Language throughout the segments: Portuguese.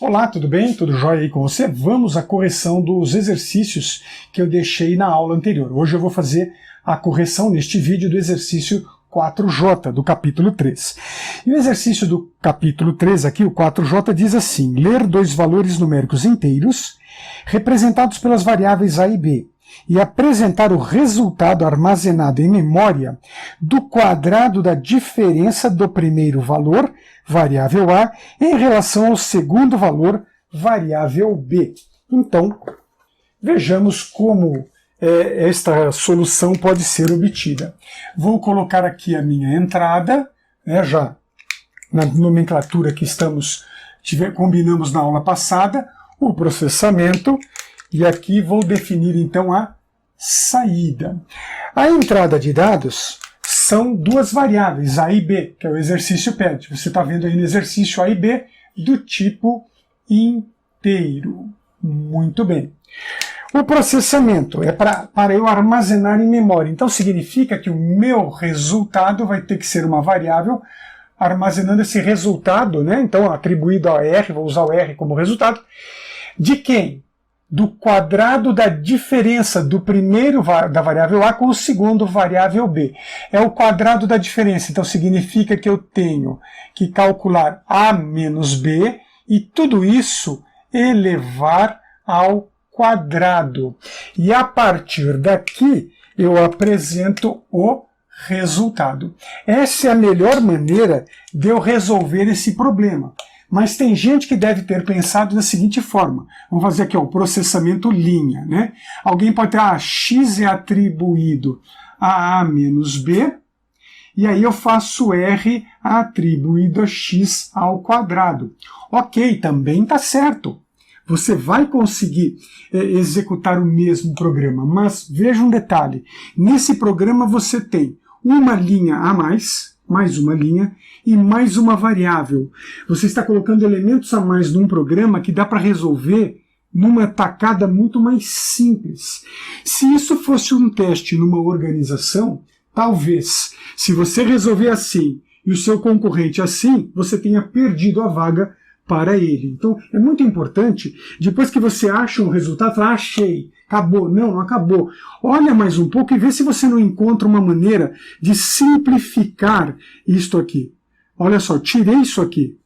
Olá, tudo bem? Tudo jóia aí com você? Vamos à correção dos exercícios que eu deixei na aula anterior. Hoje eu vou fazer a correção neste vídeo do exercício 4J, do capítulo 3. E o exercício do capítulo 3 aqui, o 4J, diz assim: ler dois valores numéricos inteiros representados pelas variáveis A e B e apresentar o resultado armazenado em memória do quadrado da diferença do primeiro valor, variável A, em relação ao segundo valor, variável B. Então, vejamos como esta solução pode ser obtida. Vou colocar aqui a minha entrada, já na nomenclatura que combinamos na aula passada, o processamento, e aqui vou definir então a saída. A entrada de dados são duas variáveis, A e B, que é o exercício pede. Você está vendo aí no exercício A e B do tipo inteiro. Muito bem. O processamento é para eu armazenar em memória. Então significa que o meu resultado vai ter que ser uma variável armazenando esse resultado, então atribuído a R, vou usar o R como resultado, de quem? Do quadrado da diferença do primeiro da variável A com o segundo variável B. É o quadrado da diferença, então significa que eu tenho que calcular A menos B e tudo isso elevar ao quadrado. E a partir daqui eu apresento o resultado. Essa é a melhor maneira de eu resolver esse problema. Mas tem gente que deve ter pensado da seguinte forma. Vamos fazer aqui o processamento linha. Alguém pode ter, x é atribuído a A menos B, e aí eu faço R atribuído a x ao quadrado. Ok, também está certo. Você vai conseguir executar o mesmo programa, mas veja um detalhe. Nesse programa você tem uma linha a mais uma linha e mais uma variável. Você está colocando elementos a mais num programa que dá para resolver numa tacada muito mais simples. Se isso fosse um teste numa organização, talvez, se você resolver assim e o seu concorrente assim, você tenha perdido a vaga para ele. Então, é muito importante, depois que você acha um resultado, falar, achei, acabou. Não acabou. Olha mais um pouco e vê se você não encontra uma maneira de simplificar isto aqui. Olha só, tirei isso aqui.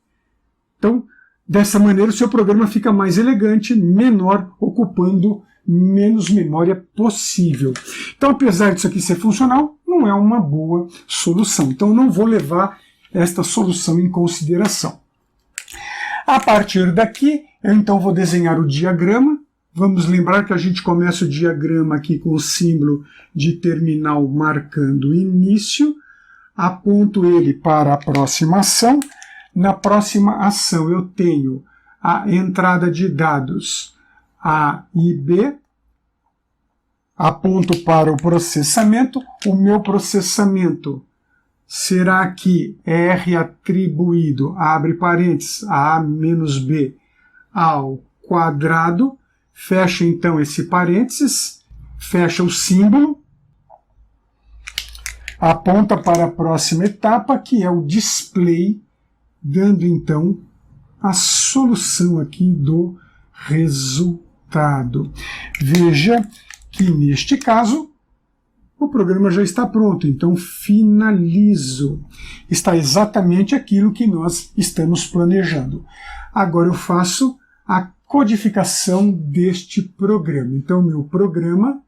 Então, dessa maneira, o seu programa fica mais elegante, menor, ocupando menos memória possível. Então, apesar disso aqui ser funcional, não é uma boa solução. Então, não vou levar esta solução em consideração. A partir daqui, eu então vou desenhar o diagrama. Vamos lembrar que a gente começa o diagrama aqui com o símbolo de terminal marcando início. Aponto ele para a próxima ação. Na próxima ação eu tenho a entrada de dados A e B. Aponto para o processamento. O meu processamento será aqui R atribuído, abre parênteses, a A menos B ao quadrado. Fecha então esse parênteses, fecha o símbolo, aponta para a próxima etapa, que é o display, dando então a solução aqui do resultado. Veja que neste caso o programa já está pronto, então finalizo. Está exatamente aquilo que nós estamos planejando. Agora eu faço a codificação deste programa. Então, meu programa,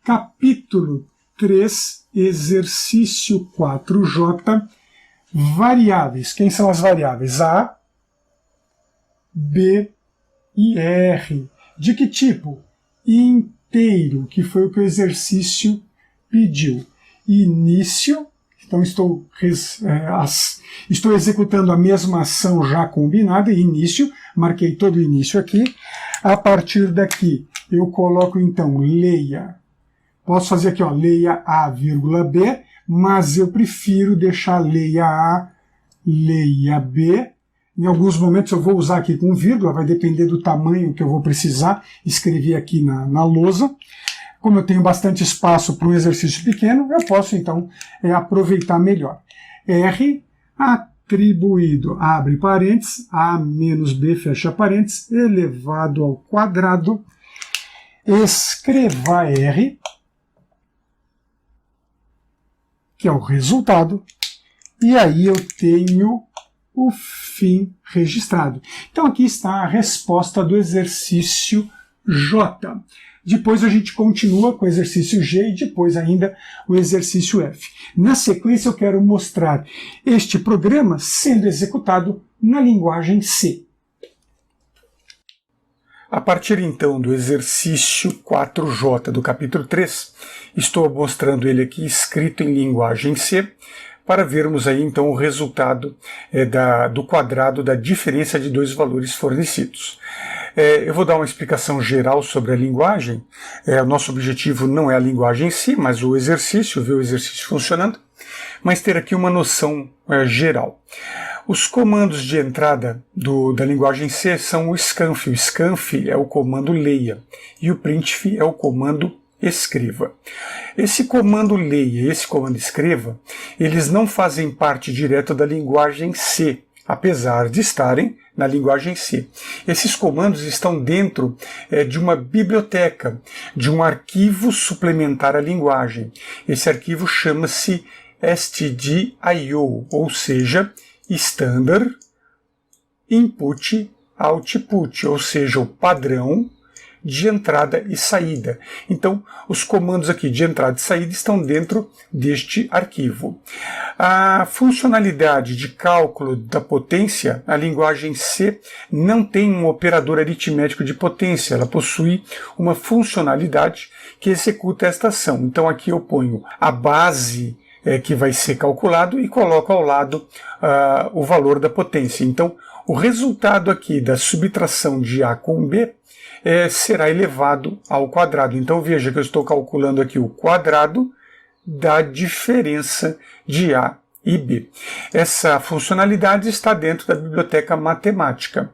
capítulo 3, exercício 4J, variáveis. Quem são as variáveis? A, B e R. De que tipo? Inteiro, que foi o que o exercício pediu. Início, então estou executando a mesma ação já combinada, início, marquei todo o início aqui. A partir daqui, eu coloco então leia. Posso fazer aqui, leia A, vírgula B, mas eu prefiro deixar leia A, leia B. Em alguns momentos eu vou usar aqui com vírgula, vai depender do tamanho que eu vou precisar escrever aqui na lousa. Como eu tenho bastante espaço para um exercício pequeno, eu posso então aproveitar melhor. R atribuído, abre parênteses, A menos B, fecha parênteses, elevado ao quadrado, escreva R, que é o resultado, e aí eu tenho o fim registrado. Então aqui está a resposta do exercício J. Depois a gente continua com o exercício G e depois ainda o exercício F. Na sequência eu quero mostrar este programa sendo executado na linguagem C. A partir então do exercício 4J do capítulo 3, estou mostrando ele aqui escrito em linguagem C, para vermos aí então o resultado do quadrado da diferença de dois valores fornecidos. Eu vou dar uma explicação geral sobre a linguagem. O nosso objetivo não é a linguagem em si, mas o exercício, ver o exercício funcionando, mas ter aqui uma noção geral. Os comandos de entrada da linguagem C são o scanf. O scanf é o comando leia e o printf é o comando escreva. Esse comando leia e esse comando escreva, eles não fazem parte direta da linguagem C, apesar de estarem na linguagem C. Esses comandos estão dentro de uma biblioteca, de um arquivo suplementar à linguagem. Esse arquivo chama-se stdio, ou seja, Standard Input Output, ou seja, o padrão de entrada e saída. Então, os comandos aqui de entrada e saída estão dentro deste arquivo. A funcionalidade de cálculo da potência, a linguagem C não tem um operador aritmético de potência, ela possui uma funcionalidade que executa esta ação. Então, aqui eu ponho a base que vai ser calculado e coloco ao lado o valor da potência. Então, o resultado aqui da subtração de A com B será elevado ao quadrado. Então veja que eu estou calculando aqui o quadrado da diferença de A e B. Essa funcionalidade está dentro da biblioteca matemática.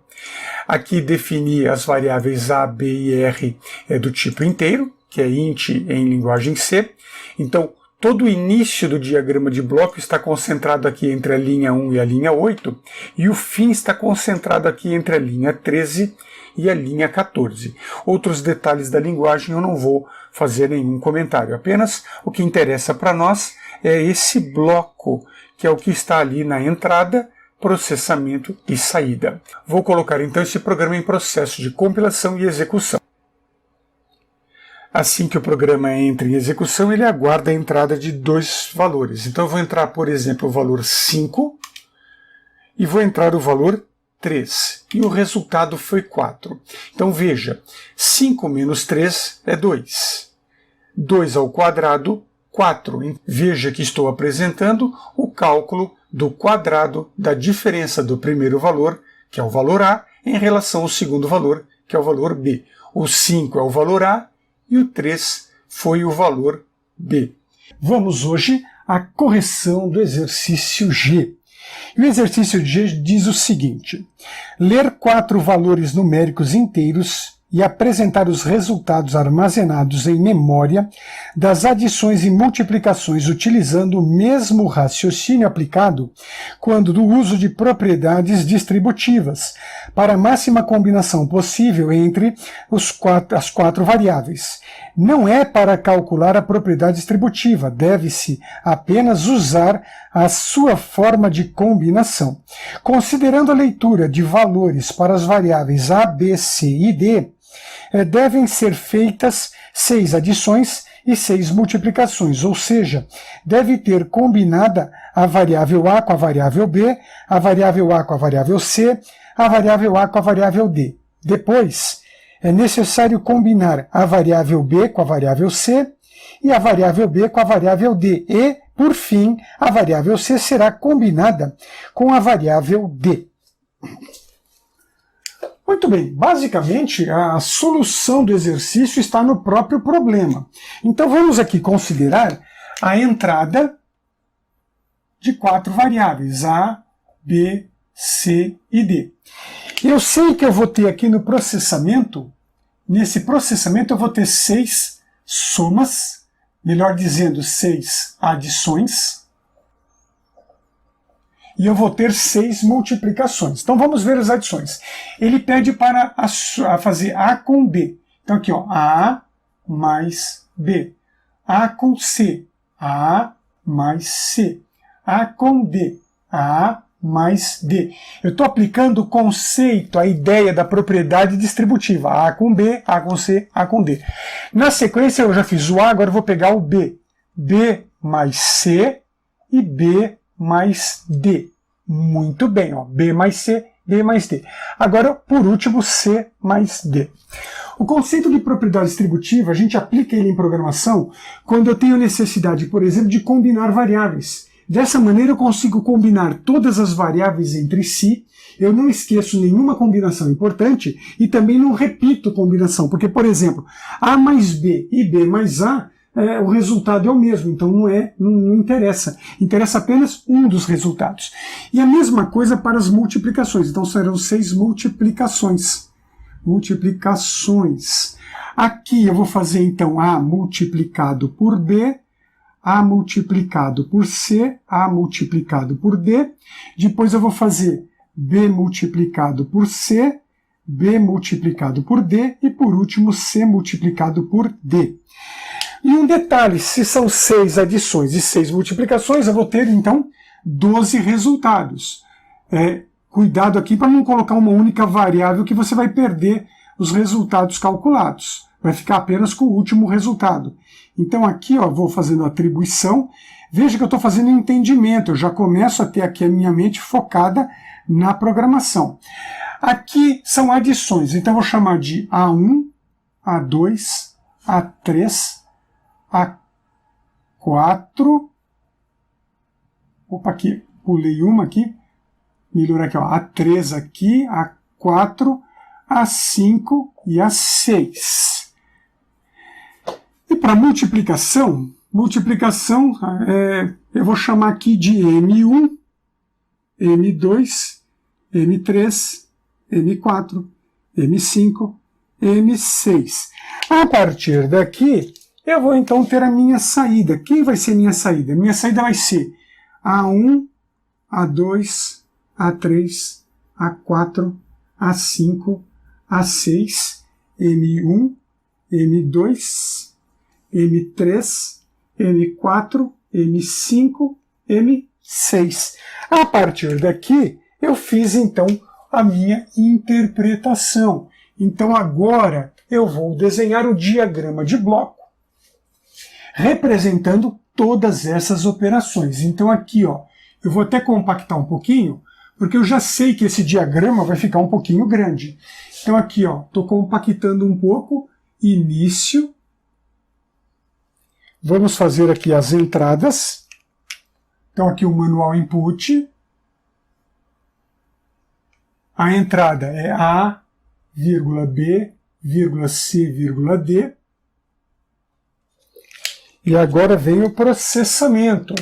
Aqui defini as variáveis A, B e R do tipo inteiro, que é int em linguagem C. Então todo o início do diagrama de bloco está concentrado aqui entre a linha 1 e a linha 8, e o fim está concentrado aqui entre a linha 13 e a linha 14. Outros detalhes da linguagem eu não vou fazer nenhum comentário, apenas o que interessa para nós é esse bloco, que é o que está ali na entrada, processamento e saída. Vou colocar então esse programa em processo de compilação e execução. Assim que o programa entra em execução, ele aguarda a entrada de dois valores. Então eu vou entrar, por exemplo, o valor 5 e vou entrar o valor 3. E o resultado foi 4. Então veja, 5 menos 3 é 2. 2 ao quadrado, 4. Veja que estou apresentando o cálculo do quadrado da diferença do primeiro valor, que é o valor A, em relação ao segundo valor, que é o valor B. O 5 é o valor A, e o 3 foi o valor B. Vamos hoje à correção do exercício G. E o exercício G diz o seguinte: ler 4 valores numéricos inteiros e apresentar os resultados armazenados em memória das adições e multiplicações utilizando o mesmo raciocínio aplicado quando do uso de propriedades distributivas, para a máxima combinação possível entre as 4 variáveis. Não é para calcular a propriedade distributiva, deve-se apenas usar a sua forma de combinação. Considerando a leitura de valores para as variáveis A, B, C e D, devem ser feitas 6 adições e 6 multiplicações, ou seja, deve ter combinada a variável A com a variável B, a variável A com a variável C, a variável A com a variável D. Depois, é necessário combinar a variável B com a variável C e a variável B com a variável D. E, por fim, a variável C será combinada com a variável D. Muito bem, basicamente a solução do exercício está no próprio problema. Então vamos aqui considerar a entrada de 4 variáveis, A, B, C e D. Eu sei que eu vou ter aqui no processamento, nesse processamento eu vou ter 6 somas, melhor dizendo 6 adições, e eu vou ter 6 multiplicações. Então vamos ver as adições. Ele pede para fazer A com B. Então aqui, ó, A mais B. A com C. A mais C. A com D. A mais D. Eu estou aplicando o conceito, a ideia da propriedade distributiva. A com B, A com C, A com D. Na sequência eu já fiz o A, agora eu vou pegar o B. B mais C e B mais D. Muito bem, ó. B mais C, B mais D. Agora, por último, C mais D. O conceito de propriedade distributiva, a gente aplica ele em programação quando eu tenho necessidade, por exemplo, de combinar variáveis. Dessa maneira eu consigo combinar todas as variáveis entre si, eu não esqueço nenhuma combinação importante e também não repito combinação, porque, por exemplo, A mais B e B mais A, o resultado é o mesmo, então não interessa. Interessa apenas um dos resultados. E a mesma coisa para as multiplicações, então serão 6 multiplicações. Aqui eu vou fazer então A multiplicado por B, A multiplicado por C, A multiplicado por D. Depois eu vou fazer B multiplicado por C, B multiplicado por D e por último C multiplicado por D. E um detalhe, se são 6 adições e 6 multiplicações, eu vou ter então 12 resultados. Cuidado aqui para não colocar uma única variável que você vai perder os resultados calculados. Vai ficar apenas com o último resultado. Então aqui, ó, vou fazendo a atribuição. Veja que eu estou fazendo entendimento. Eu já começo a ter aqui a minha mente focada na programação. Aqui são adições. Então eu vou chamar de A1, A2, A3, A4. Opa, aqui, pulei uma aqui. Melhorar aqui, ó, A3 aqui, A4, A5 e A6. E para multiplicação, eu vou chamar aqui de M1, M2, M3, M4, M5, M6. A partir daqui, eu vou então ter a minha saída. Quem vai ser minha saída? Minha saída vai ser A1, A2, A3, A4, A5, A6, M1, M2, M3, M4, M5, M6. A partir daqui, eu fiz então a minha interpretação. Então agora eu vou desenhar o diagrama de bloco, representando todas essas operações. Então aqui, ó, eu vou até compactar um pouquinho, porque eu já sei que esse diagrama vai ficar um pouquinho grande. Então aqui, ó, estou compactando um pouco, início. Vamos fazer aqui as entradas. Então aqui o manual input. A entrada é A, B, C, D. E agora vem o processamento.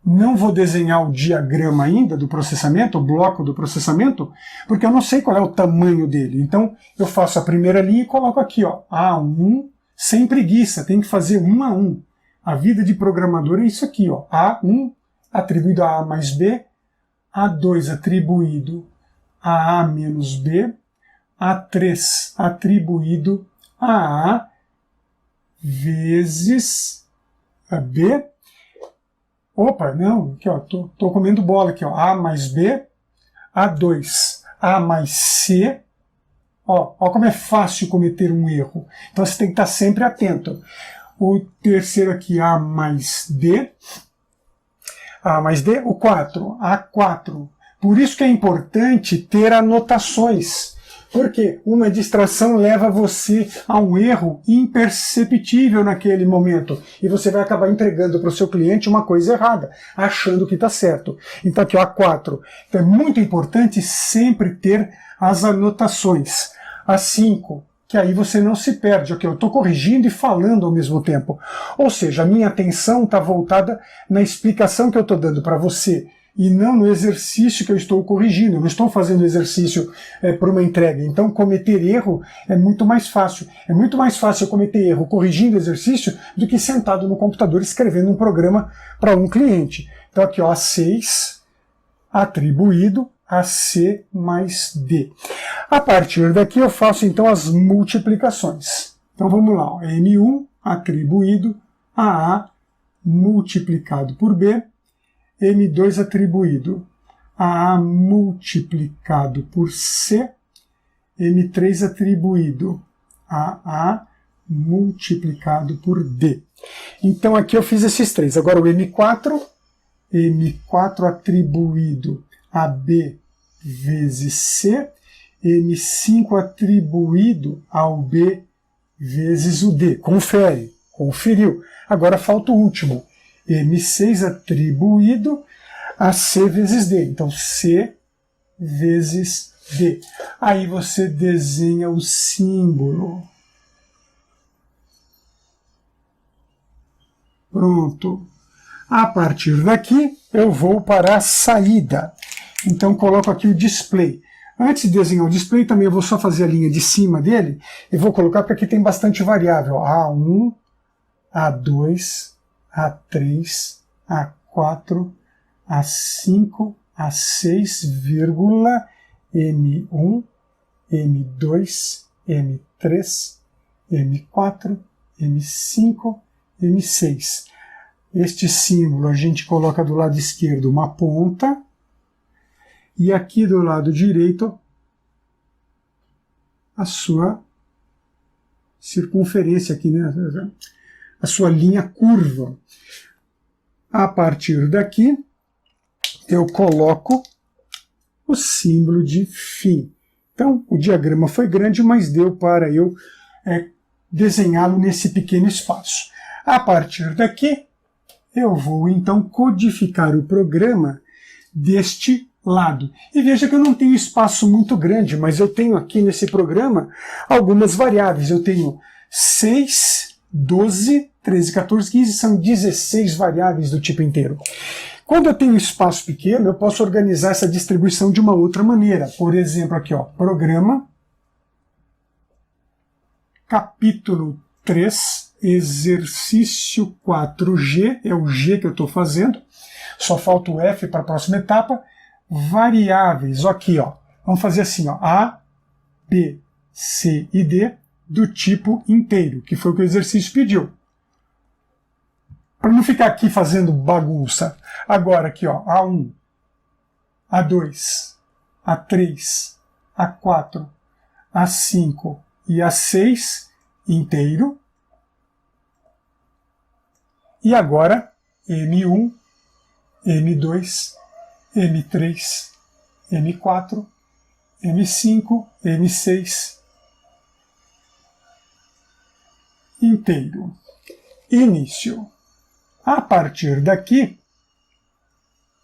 Não vou desenhar o diagrama ainda do processamento, o bloco do processamento, porque eu não sei qual é o tamanho dele. Então eu faço a primeira linha e coloco aqui, ó, A1, sem preguiça, tem que fazer 1 a 1. A vida de programador é isso aqui, ó, A1 atribuído a A mais B, A2 atribuído a A menos B, A3 atribuído a A vezes a B. Opa, não, aqui ó, tô comendo bola aqui, ó, A mais B, A2, A mais C. Ó como é fácil cometer um erro. Então você tem que estar sempre atento. O terceiro aqui, A mais D. A mais D, o 4, A4. Por isso que é importante ter anotações. Porque uma distração leva você a um erro imperceptível naquele momento. E você vai acabar entregando para o seu cliente uma coisa errada, achando que está certo. Então aqui, ó, A4. Então é muito importante sempre ter as anotações. A5, que aí você não se perde. Ok, eu estou corrigindo e falando ao mesmo tempo. Ou seja, a minha atenção está voltada na explicação que eu estou dando para você, e não no exercício que eu estou corrigindo. Eu não estou fazendo exercício para uma entrega. Então, cometer erro é muito mais fácil. É muito mais fácil eu cometer erro corrigindo exercício do que sentado no computador escrevendo um programa para um cliente. Então aqui, ó, A6 atribuído a C mais D. A partir daqui eu faço então as multiplicações. Então vamos lá, ó, M1 atribuído a A multiplicado por B, M2 atribuído a A multiplicado por C, M3 atribuído a A multiplicado por D. Então aqui eu fiz esses três. Agora o M4 atribuído a B vezes C, M5 atribuído ao B vezes o D. Confere, conferiu. Agora falta o último, M6 atribuído a C vezes D. Então C vezes D. Aí você desenha o símbolo. Pronto. A partir daqui, eu vou para a saída. Então, coloco aqui o display. Antes de desenhar o display, também eu vou só fazer a linha de cima dele. E vou colocar, porque aqui tem bastante variável. A1, A2, A3, A4, A5, A6, vírgula, M1, M2, M3, M4, M5, M6. Este símbolo a gente coloca do lado esquerdo uma ponta e aqui do lado direito a sua circunferência aqui, né? A sua linha curva. A partir daqui eu coloco o símbolo de fim. Então o diagrama foi grande, mas deu para eu desenhá-lo nesse pequeno espaço. A partir daqui eu vou então codificar o programa deste lado. E veja que eu não tenho espaço muito grande, mas eu tenho aqui nesse programa algumas variáveis. Eu tenho 6, 12, 13, 14, 15, são 16 variáveis do tipo inteiro. Quando eu tenho espaço pequeno, eu posso organizar essa distribuição de uma outra maneira. Por exemplo, aqui, ó, programa, capítulo 3, exercício 4G, é o G que eu estou fazendo, só falta o F para a próxima etapa, variáveis, aqui, ó, vamos fazer assim, ó, A, B, C e D do tipo inteiro, que foi o que o exercício pediu. Para não ficar aqui fazendo bagunça. Agora aqui, ó, A1, A2, A3, A4, A5 e A6 inteiro. E agora M1, M2, M3, M4, M5, M6 inteiro. Início. A partir daqui,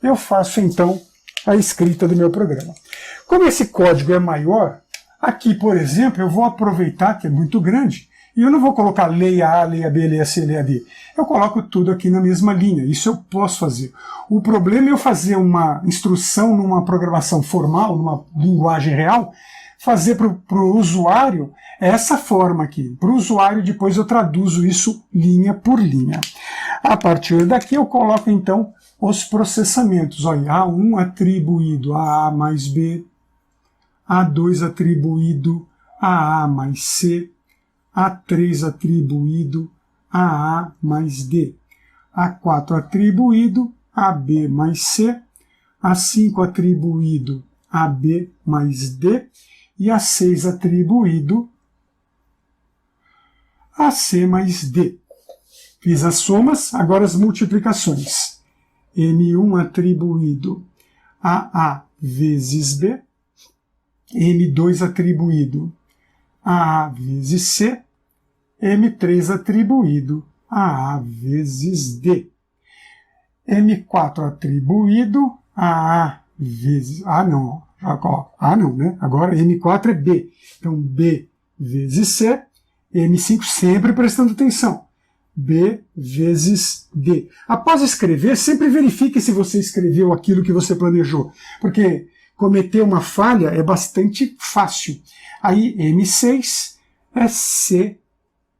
eu faço então a escrita do meu programa. Como esse código é maior, aqui, por exemplo, eu vou aproveitar que é muito grande, e eu não vou colocar leia A, leia B, leia C, leia D. Eu coloco tudo aqui na mesma linha. Isso eu posso fazer. O problema é eu fazer uma instrução numa programação formal, numa linguagem real, fazer para o usuário essa forma aqui. Para o usuário, depois eu traduzo isso linha por linha. A partir daqui eu coloco então os processamentos. Olha, A1 atribuído a A mais B, A2 atribuído a A mais C, A3 atribuído a A mais D, A4 atribuído a B mais C, A5 atribuído a B mais D e A6 atribuído a C mais D. Fiz as somas, agora as multiplicações. M1 atribuído a A vezes B, M2 atribuído a A vezes C, M3 atribuído a A vezes D. M4 atribuído a A vezes... não, né? Agora M4 é B. Então B vezes C, M5 sempre prestando atenção. B vezes D. Após escrever, sempre verifique se você escreveu aquilo que você planejou, porque cometer uma falha é bastante fácil. Aí M6 é C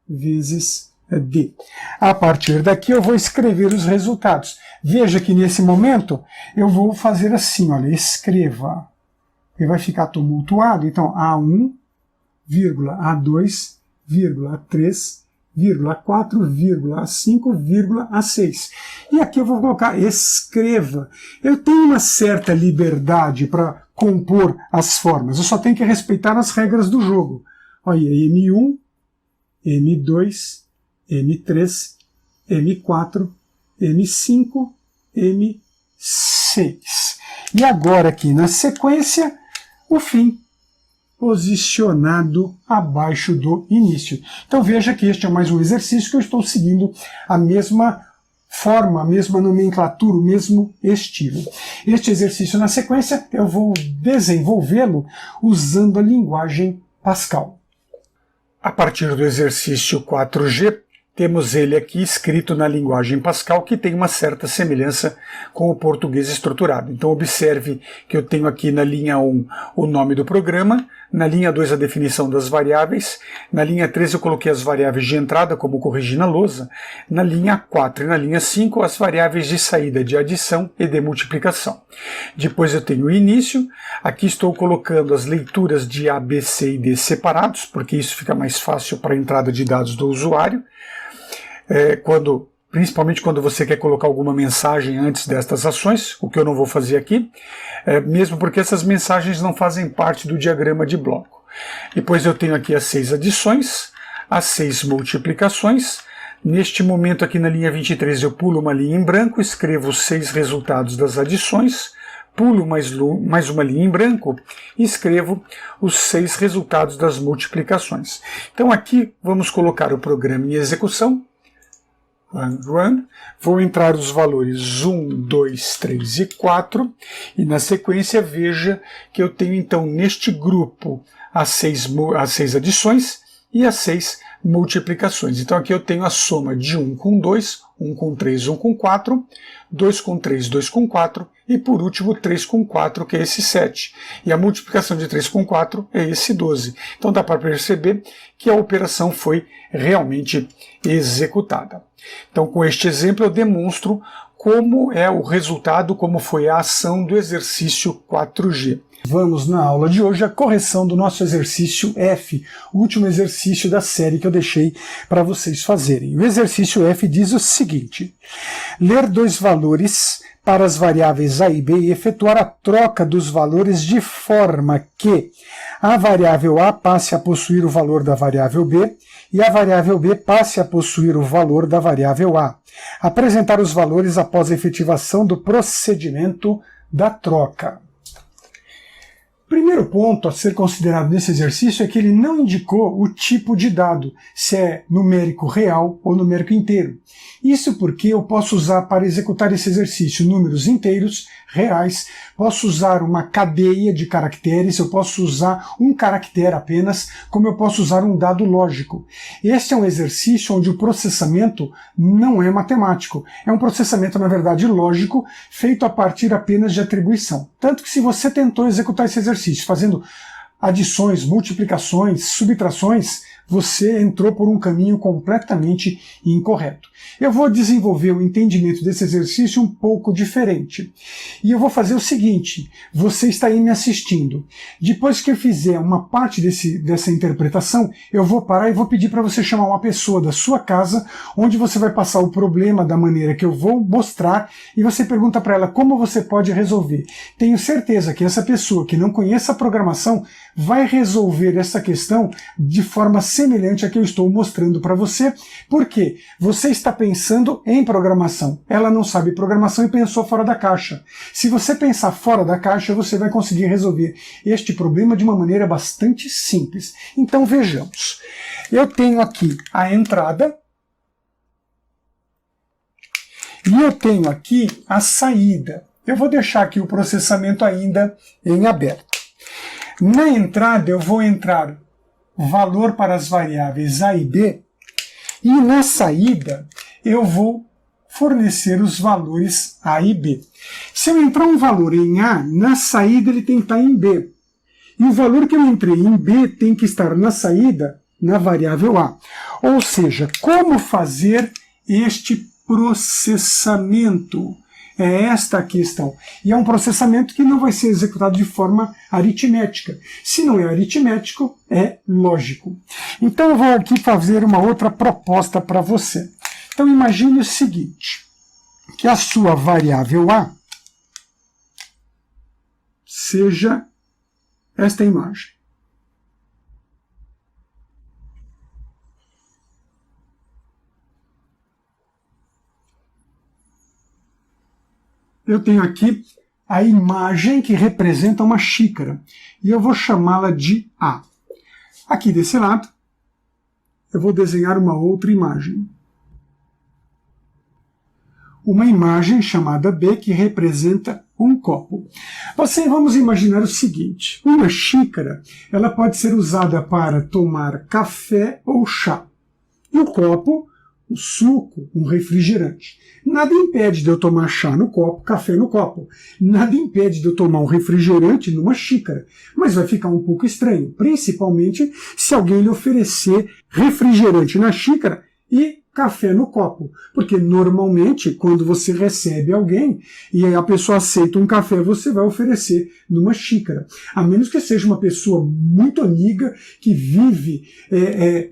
vezes D. A partir daqui eu vou escrever os resultados. Veja que nesse momento eu vou fazer assim, olha, escreva. E vai ficar tumultuado, então A1, A2, A3, A4, A5, A6. E aqui eu vou colocar escreva. Eu tenho uma certa liberdade para compor as formas, eu só tenho que respeitar as regras do jogo. Olha, M1, M2, M3, M4, M5, M6. E agora aqui na sequência, o fim posicionado abaixo do início. Então veja que este é mais um exercício que eu estou seguindo a mesma forma, a mesma nomenclatura, o mesmo estilo. Este exercício na sequência eu vou desenvolvê-lo usando a linguagem Pascal. A partir do exercício 4G, temos ele aqui escrito na linguagem Pascal, que tem uma certa semelhança com o português estruturado. Então observe que eu tenho aqui na linha 1 o nome do programa, na linha 2 a definição das variáveis, na linha 3 eu coloquei as variáveis de entrada, como corrigi na lousa, na linha 4 e na linha 5 as variáveis de saída de adição e de multiplicação. Depois eu tenho o início, aqui estou colocando as leituras de A, B, C e D separados, porque isso fica mais fácil para a entrada de dados do usuário. Principalmente quando você quer colocar alguma mensagem antes destas ações, o que eu não vou fazer aqui, mesmo porque essas mensagens não fazem parte do diagrama de bloco. Depois eu tenho aqui as 6 adições, as 6 multiplicações. Neste momento aqui na linha 23 eu pulo uma linha em branco, escrevo os 6 resultados das adições, pulo mais uma linha em branco e escrevo os 6 resultados das multiplicações. Então aqui vamos colocar o programa em execução. Run. Vou entrar os valores 1, 2, 3 e 4 e na sequência veja que eu tenho então neste grupo as 6 adições e as 6 multiplicações. Então aqui eu tenho a soma de 1 com 2, 1 com 3, 1 com 4, 2 com 3, 2 com 4 e por último 3 com 4, que é esse 7. E a multiplicação de 3 com 4 é esse 12. Então dá para perceber que a operação foi realmente executada. Então com este exemplo eu demonstro como é o resultado, como foi a ação do exercício 4G. Vamos na aula de hoje a correção do nosso exercício F, o último exercício da série que eu deixei para vocês fazerem. O exercício F diz o seguinte: ler dois valores para as variáveis A e B e efetuar a troca dos valores de forma que a variável A passe a possuir o valor da variável B e a variável B passe a possuir o valor da variável A. Apresentar os valores após a efetivação do procedimento da troca. Primeiro ponto a ser considerado nesse exercício é que ele não indicou o tipo de dado, se é numérico real ou numérico inteiro. Isso porque eu posso usar para executar esse exercício números inteiros, reais, posso usar uma cadeia de caracteres, eu posso usar um caractere apenas, como eu posso usar um dado lógico. Este é um exercício onde o processamento não é matemático, é um processamento, na verdade, lógico, feito a partir apenas de atribuição. Tanto que se você tentou executar esse exercício fazendo adições, multiplicações, subtrações, você entrou por um caminho completamente incorreto. Eu vou desenvolver o entendimento desse exercício um pouco diferente. E eu vou fazer o seguinte: você está aí me assistindo. Depois que eu fizer uma parte dessa interpretação, eu vou parar e vou pedir para você chamar uma pessoa da sua casa, onde você vai passar o problema da maneira que eu vou mostrar, e você pergunta para ela como você pode resolver. Tenho certeza que essa pessoa que não conhece a programação vai resolver essa questão de forma semelhante à que eu estou mostrando para você, porque você está pensando em programação. Ela não sabe programação e pensou fora da caixa. Se você pensar fora da caixa, você vai conseguir resolver este problema de uma maneira bastante simples. Então vejamos. Eu tenho aqui a entrada e eu tenho aqui a saída. Eu vou deixar aqui o processamento ainda em aberto. Na entrada eu vou entrar valor para as variáveis A e B, e na saída eu vou fornecer os valores A e B. Se eu entrar um valor em A, na saída ele tem que estar em B. E o valor que eu entrei em B tem que estar na saída, na variável A. Ou seja, como fazer este processamento? É esta a questão. E é um processamento que não vai ser executado de forma aritmética. Se não é aritmético, é lógico. Então eu vou aqui fazer uma outra proposta para você. Então imagine o seguinte, que a sua variável A seja esta imagem. Eu tenho aqui a imagem que representa uma xícara, e eu vou chamá-la de A. Aqui desse lado, eu vou desenhar uma outra imagem. Uma imagem chamada B que representa um copo. Vamos imaginar o seguinte, uma xícara ela pode ser usada para tomar café ou chá. E o copo, o suco, um refrigerante. Nada impede de eu tomar chá no copo, café no copo. Nada impede de eu tomar um refrigerante numa xícara. Mas vai ficar um pouco estranho, principalmente se alguém lhe oferecer refrigerante na xícara e café no copo. Porque normalmente, quando você recebe alguém e a pessoa aceita um café, você vai oferecer numa xícara. A menos que seja uma pessoa muito amiga, que vive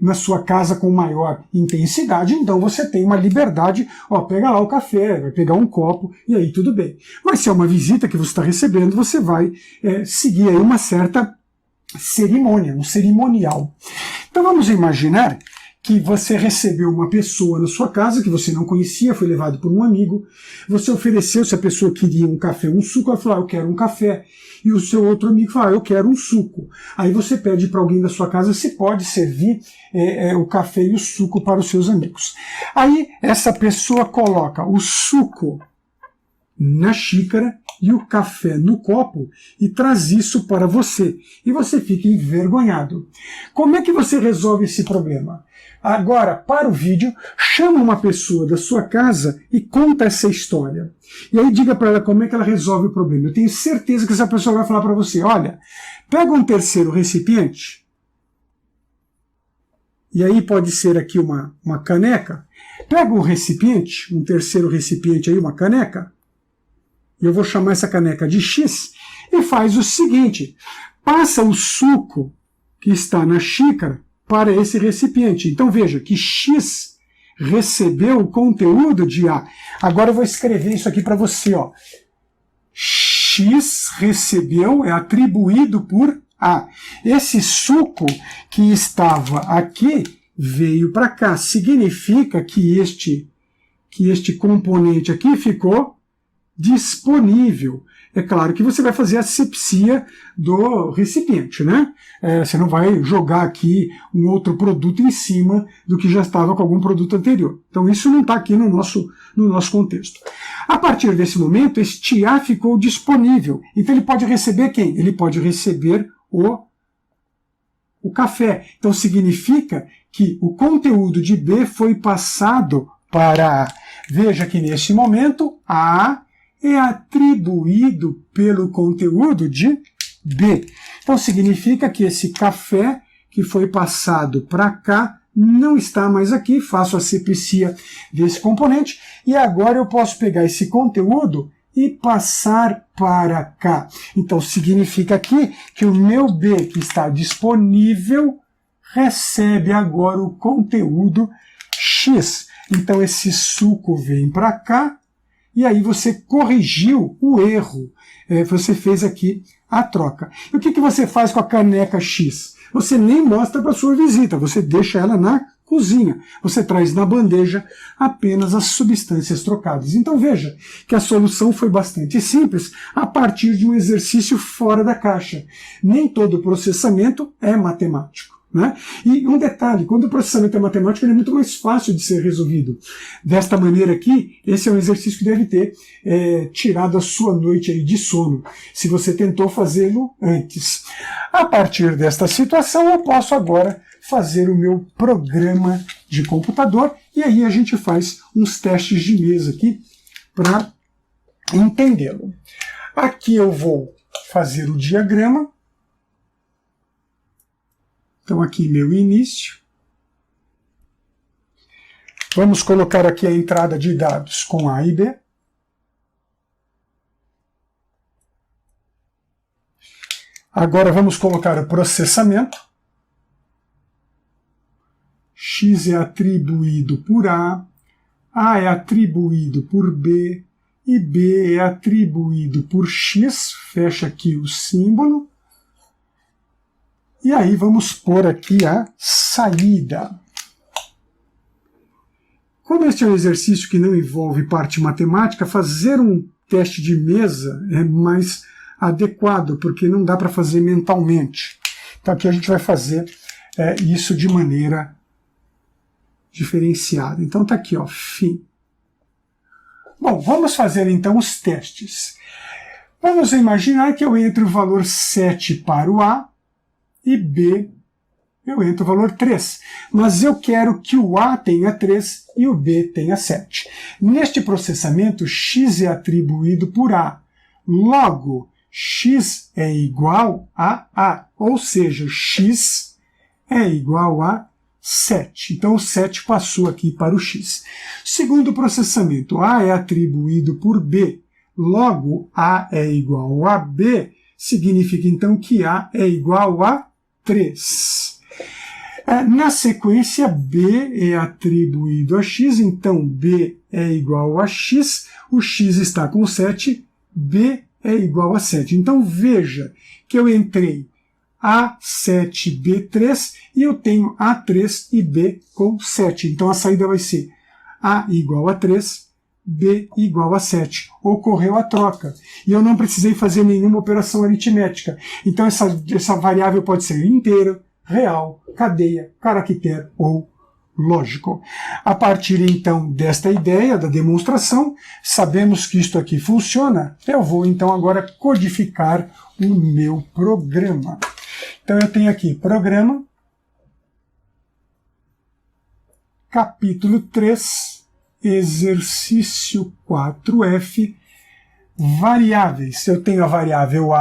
na sua casa com maior intensidade, então você tem uma liberdade, pega lá o café, vai pegar um copo, e aí tudo bem. Mas se é uma visita que você está recebendo, você vai seguir aí uma certa cerimônia, um cerimonial. Então vamos imaginar que você recebeu uma pessoa na sua casa que você não conhecia, foi levado por um amigo, você ofereceu, se a pessoa queria um café, um suco, ela falou, eu quero um café, e o seu outro amigo falou, eu quero um suco. Aí você pede para alguém da sua casa se pode servir o café e o suco para os seus amigos. Aí essa pessoa coloca o suco na xícara e o café no copo e traz isso para você. E você fica envergonhado. Como é que você resolve esse problema? Agora, para o vídeo, chama uma pessoa da sua casa e conta essa história. E aí diga para ela como é que ela resolve o problema. Eu tenho certeza que essa pessoa vai falar para você, olha, pega um terceiro recipiente, e aí pode ser aqui uma caneca, pega um recipiente, um terceiro recipiente aí, uma caneca, eu vou chamar essa caneca de X, e faz o seguinte, passa o suco que está na xícara para esse recipiente. Então veja que X recebeu o conteúdo de A. Agora eu vou escrever isso aqui para você. X recebeu, é atribuído por A. Esse suco que estava aqui veio para cá. Significa que este componente aqui ficou disponível. É claro que você vai fazer a asepsia do recipiente, né? Você não vai jogar aqui um outro produto em cima do que já estava com algum produto anterior. Então isso não está aqui no nosso contexto. A partir desse momento, este A ficou disponível. Então ele pode receber quem? Ele pode receber o café. Então significa que o conteúdo de B foi passado para A. Veja que nesse momento, A é atribuído pelo conteúdo de B. Então significa que esse café que foi passado para cá não está mais aqui, faço a asepsia desse componente, e agora eu posso pegar esse conteúdo e passar para cá. Então significa aqui que o meu B que está disponível recebe agora o conteúdo X. Então esse suco vem para cá, e aí você corrigiu o erro. Você fez aqui a troca. E o que você faz com a caneca X? Você nem mostra para a sua visita, você deixa ela na cozinha. Você traz na bandeja apenas as substâncias trocadas. Então veja que a solução foi bastante simples a partir de um exercício fora da caixa. Nem todo processamento é matemático, né? E um detalhe, quando o processamento é matemático, ele é muito mais fácil de ser resolvido. Desta maneira aqui, esse é um exercício que deve ter tirado a sua noite aí de sono, se você tentou fazê-lo antes. A partir desta situação, eu posso agora fazer o meu programa de computador, e aí a gente faz uns testes de mesa aqui para entendê-lo. Aqui eu vou fazer o diagrama. Então aqui meu início, Vamos colocar aqui a entrada de dados com A e B. Agora vamos colocar o processamento. X é atribuído por A é atribuído por B, e B é atribuído por X. Fecha aqui o símbolo. E aí vamos pôr aqui a saída. Como este é um exercício que não envolve parte matemática, fazer um teste de mesa é mais adequado, porque não dá para fazer mentalmente. Então aqui a gente vai fazer isso de maneira diferenciada. Então está aqui, ó, fim. Bom, vamos fazer então os testes. Vamos imaginar que eu entre o valor 7 para o A e B eu entro o valor 3. Mas eu quero que o A tenha 3 e o B tenha 7. Neste processamento, X é atribuído por A. Logo, X é igual a A, ou seja, X é igual a 7. Então o 7 passou aqui para o X. Segundo processamento, A é atribuído por B. Logo, A é igual a B, significa então que A é igual a 3. Na sequência, B é atribuído a X, então B é igual a X, o X está com 7, B é igual a 7. Então veja que eu entrei A7, B3 e eu tenho A3 e B com 7. Então a saída vai ser A igual a 3, B igual a 7. Ocorreu a troca. E eu não precisei fazer nenhuma operação aritmética. Então essa variável pode ser inteira, real, cadeia, caractere ou lógico. A partir então desta ideia da demonstração, sabemos que isto aqui funciona, eu vou então agora codificar o meu programa. Então eu tenho aqui programa, capítulo 3, exercício 4F, variáveis. Eu tenho a variável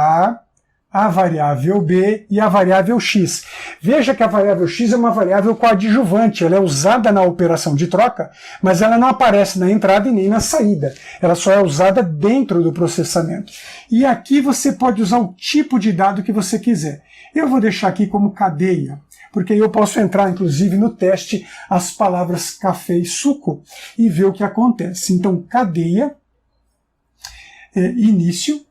a variável B e a variável X. Veja que a variável X é uma variável coadjuvante, ela é usada na operação de troca, mas ela não aparece na entrada e nem na saída. Ela só é usada dentro do processamento. E aqui você pode usar o tipo de dado que você quiser. Eu vou deixar aqui como cadeia, porque eu posso entrar, inclusive, no teste as palavras café e suco e ver o que acontece. Então, cadeia, início,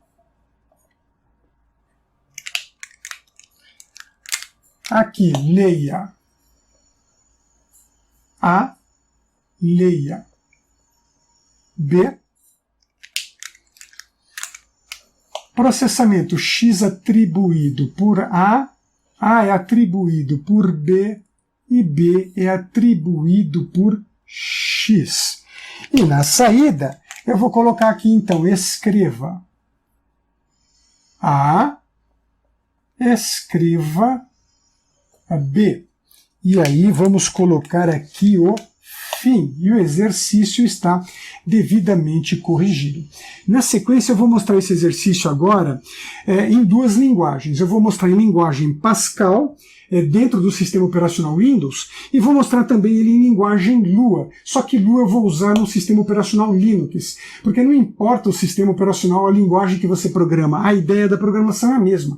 aqui, leia A, leia B, processamento X atribuído por A é atribuído por B e B é atribuído por X. E na saída, eu vou colocar aqui então, escreva A, escreva B. E aí vamos colocar aqui o fim. E o exercício está devidamente corrigido. Na sequência eu vou mostrar esse exercício agora em duas linguagens. Eu vou mostrar em linguagem Pascal, dentro do sistema operacional Windows, e vou mostrar também ele em linguagem Lua. Só que Lua eu vou usar no sistema operacional Linux, porque não importa o sistema operacional, a linguagem que você programa, a ideia da programação é a mesma.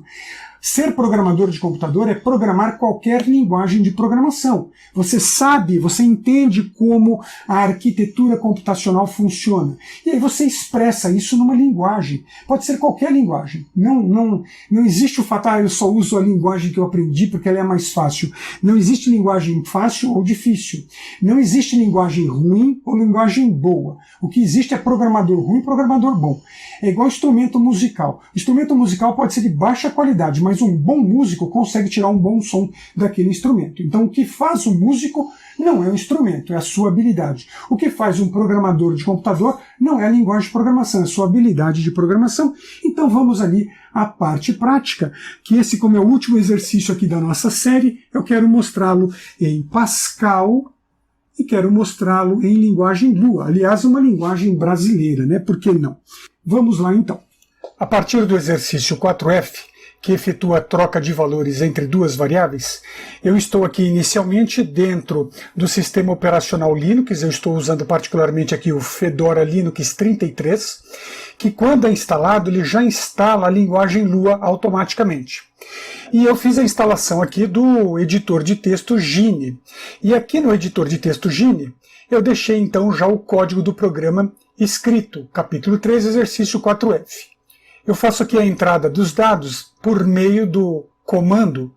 Ser programador de computador é programar qualquer linguagem de programação. Você sabe, você entende como a arquitetura computacional funciona. E aí você expressa isso numa linguagem. Pode ser qualquer linguagem. Não existe o fato, eu só uso a linguagem que eu aprendi porque ela é mais fácil. Não existe linguagem fácil ou difícil. Não existe linguagem ruim ou linguagem boa. O que existe é programador ruim e programador bom. É igual instrumento musical. Instrumento musical pode ser de baixa qualidade, mas um bom músico consegue tirar um bom som daquele instrumento. Então o que faz o músico não é o instrumento, é a sua habilidade. O que faz um programador de computador não é a linguagem de programação, é a sua habilidade de programação. Então vamos ali à parte prática, que esse, como é o último exercício aqui da nossa série, eu quero mostrá-lo em Pascal e quero mostrá-lo em linguagem Lua. Aliás, uma linguagem brasileira, né? Por que não? Vamos lá então. A partir do exercício 4F, que efetua a troca de valores entre duas variáveis. Eu estou aqui inicialmente dentro do sistema operacional Linux, eu estou usando particularmente aqui o Fedora Linux 33, que quando é instalado ele já instala a linguagem Lua automaticamente. E eu fiz a instalação aqui do editor de texto Geany. E aqui no editor de texto Geany, eu deixei então já o código do programa escrito, capítulo 3, exercício 4F. Eu faço aqui a entrada dos dados por meio do comando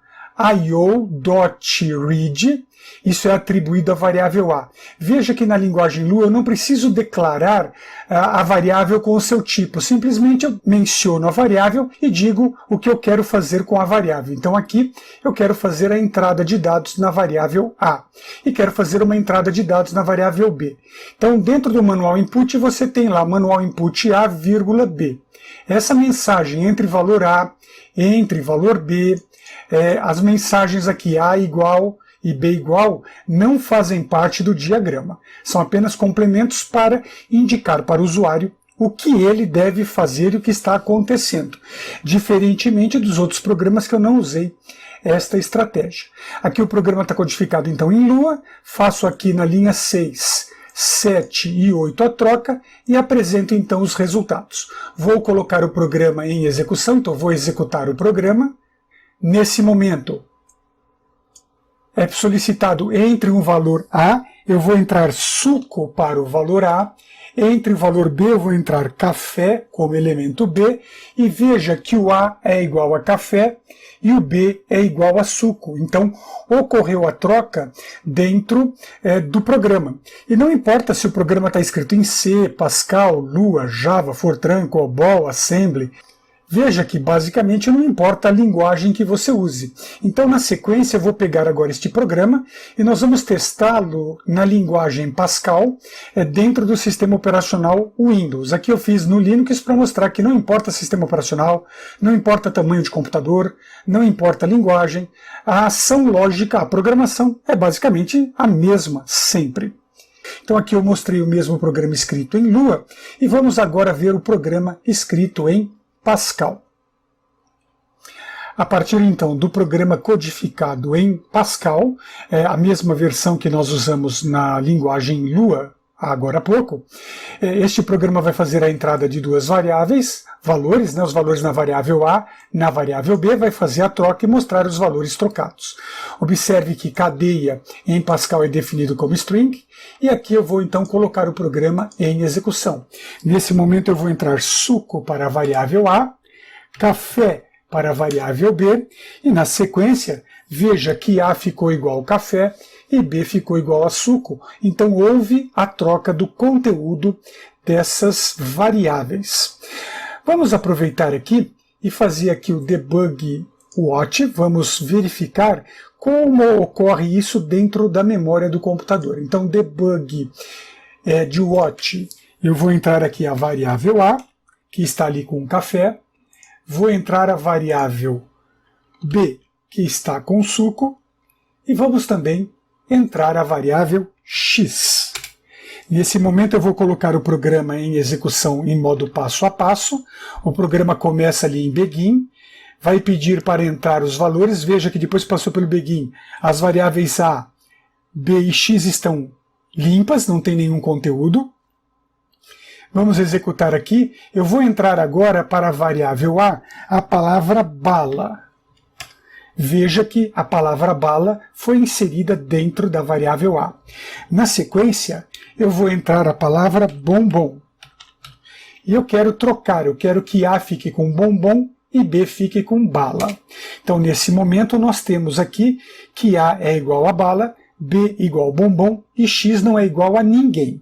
io.read, isso é atribuído à variável A. Veja que na linguagem Lua eu não preciso declarar a variável com o seu tipo, simplesmente eu menciono a variável e digo o que eu quero fazer com a variável. Então aqui eu quero fazer a entrada de dados na variável A e quero fazer uma entrada de dados na variável B. Então dentro do manual input você tem lá manual input A, vírgula B. Essa mensagem entre valor A, entre valor B, as mensagens aqui A igual e B igual não fazem parte do diagrama. São apenas complementos para indicar para o usuário o que ele deve fazer e o que está acontecendo, diferentemente dos outros programas que eu não usei esta estratégia. Aqui o programa está codificado então em Lua, faço aqui na linha 6, 7 e 8 a troca e apresento então os resultados. Vou colocar o programa em execução, então vou executar o programa. Nesse momento é solicitado entre um valor A, eu vou entrar suco para o valor A, entre o valor B eu vou entrar café como elemento B, e veja que o A é igual a café e o B é igual a suco. Então ocorreu a troca dentro do programa. E não importa se o programa está escrito em C, Pascal, Lua, Java, Fortran, COBOL, Assembly. Veja que basicamente não importa a linguagem que você use. Então na sequência eu vou pegar agora este programa e nós vamos testá-lo na linguagem Pascal dentro do sistema operacional Windows. Aqui eu fiz no Linux para mostrar que não importa sistema operacional, não importa tamanho de computador, não importa a linguagem, a ação lógica, a programação é basicamente a mesma sempre. Então aqui eu mostrei o mesmo programa escrito em Lua e vamos agora ver o programa escrito em Pascal. A partir então do programa codificado em Pascal, a mesma versão que nós usamos na linguagem Lua agora há pouco, este programa vai fazer a entrada de duas variáveis, valores, os valores na variável A, na variável B, vai fazer a troca e mostrar os valores trocados. Observe que cadeia em Pascal é definido como string, e aqui eu vou então colocar o programa em execução. Nesse momento eu vou entrar suco para a variável A, café para a variável B, e na sequência, veja que A ficou igual a café e B ficou igual a suco. Então houve a troca do conteúdo dessas variáveis. Vamos aproveitar aqui e fazer aqui o debug watch. Vamos verificar como ocorre isso dentro da memória do computador. Então debug de watch, eu vou entrar aqui a variável A, que está ali com café. Vou entrar a variável B, que está com suco. E vamos também entrar a variável x. Nesse momento eu vou colocar o programa em execução em modo passo a passo. O programa começa ali em begin, vai pedir para entrar os valores. Veja que depois que passou pelo begin, as variáveis A, B e x estão limpas, não tem nenhum conteúdo. Vamos executar aqui. Eu vou entrar agora para a variável a palavra bala. Veja que a palavra bala foi inserida dentro da variável A. Na sequência, eu vou entrar a palavra bombom. E eu quero trocar, eu quero que A fique com bombom e B fique com bala. Então, nesse momento, nós temos aqui que A é igual a bala, B igual a bombom e X não é igual a ninguém.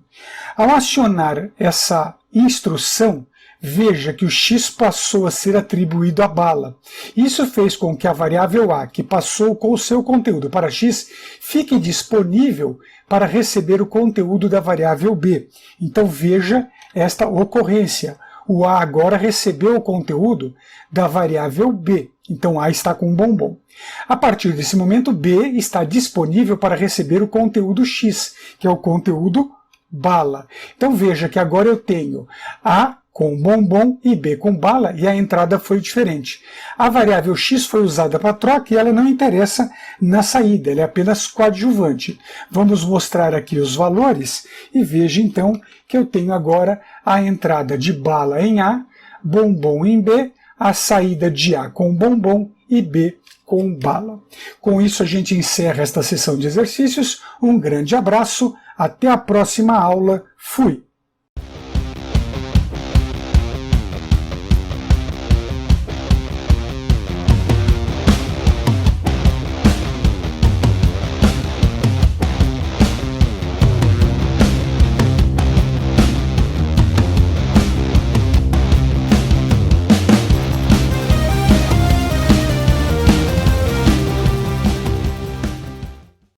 Ao acionar essa instrução, veja que o x passou a ser atribuído à bala. Isso fez com que a variável A, que passou com o seu conteúdo para x, fique disponível para receber o conteúdo da variável B. Então veja esta ocorrência. O A agora recebeu o conteúdo da variável B. Então A está com um bombom. A partir desse momento, B está disponível para receber o conteúdo x, que é o conteúdo bala. Então veja que agora eu tenho A com bombom e B com bala, e a entrada foi diferente. A variável x foi usada para troca e ela não interessa na saída, ela é apenas coadjuvante. Vamos mostrar aqui os valores e veja então que eu tenho agora a entrada de bala em A, bombom em B, a saída de A com bombom e B com bala. Com isso a gente encerra esta sessão de exercícios. Um grande abraço, até a próxima aula. Fui!